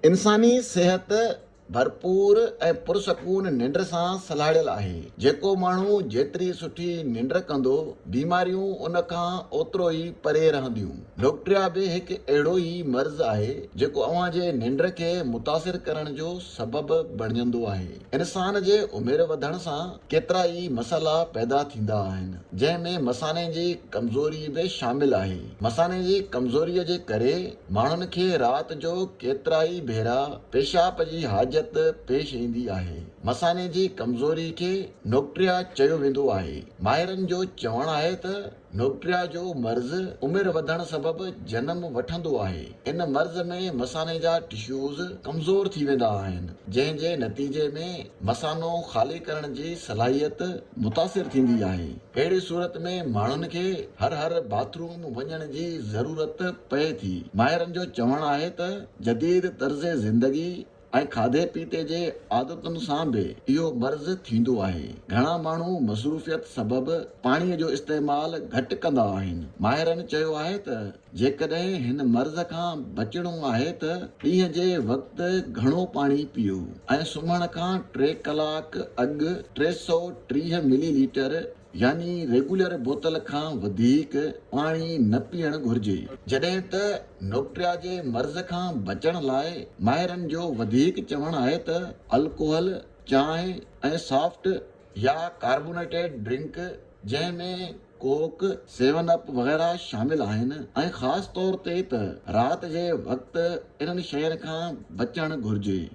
इंसानी सेहत भरपूर ऐं पुरसकून निंड सां सलाड़ियल आहे। जेको माण्हू जेतिरी सुठी निंड कंदो, बीमारियूं उन खां ओतिरो ई परे रहंदियूं। लोकट्रिया बि हिकु अहिड़ो ई मर्ज़ आहे जेको अव्हां जे निंड खे मुतासिर करण जो सबबु बणिजंदो आहे। इंसान जे उमिरि वधण सां केतिरा ई मसाइला पैदा थींदा आहिनि, जंहिंमें मसाने जी कमज़ोरी बि शामिल आहे। मसाने जी कमज़ोरीअ जे करे माण्हुनि खे राति जो केतिरा ई भेरा पेशाब जी हाजत पेश ईंदी आहे। मसाने जी कमज़ोरी खे नोक्ट्रिया चयो वेंदो आहे। माहिरनि जो चवणु आहे त नोक्ट्रिया जो मर्ज़ उमिरि वधण सबबि जनम वठंदो आहे। इन मर्ज़ में मसाने जा टिश्यूज़ कमज़ोर थी वेंदा आहिनि, जंहिं जे नतीजे में मसानो ख़ाली करण जी सलाहियत मुतासिर थींदी आहे। अहिड़ी सूरत में माण्हुनि खे हर बाथरूम वञण जी ज़रूरत पए थी। माहिरनि जो चवणु आहे त जदीद तर्ज़ ज़िंदगी ऐं खाधे पीते जे आदतुनि सां बि इहो मर्ज़ थींदो आहे। घणा माण्हू मसरूफ़ियत सबबि पाणीअ जो इस्तेमालु घटि कंदा आहिनि। माहिरनि चयो आहे त जेकॾहिं हिन मर्ज़ खां बचिणो आहे त ॾींहं जे वक़्तु घणो पाणी पीओ ऐं सुम्हण खां 3 कलाक अॻु 330 मिलीलीटर यानी रेगुलर बोतल खां वधीक पाणी न पीअणु घुर्जे। जॾहिं त नोक्ट्रिया जे मर्ज़ खां बचण लाइ माहिरनि जो वधीक चवणु आहे त अल्कोहल, चांहि ऐं सॉफ्ट या कार्बोनेटेड ड्रिंक जंहिंमें कोक, 7 अप वग़ैरह शामिल आहिनि ऐं ख़ासि तौर ते त राति जे वक़्तु इन्हनि शयुनि खां बचणु घुर्जे।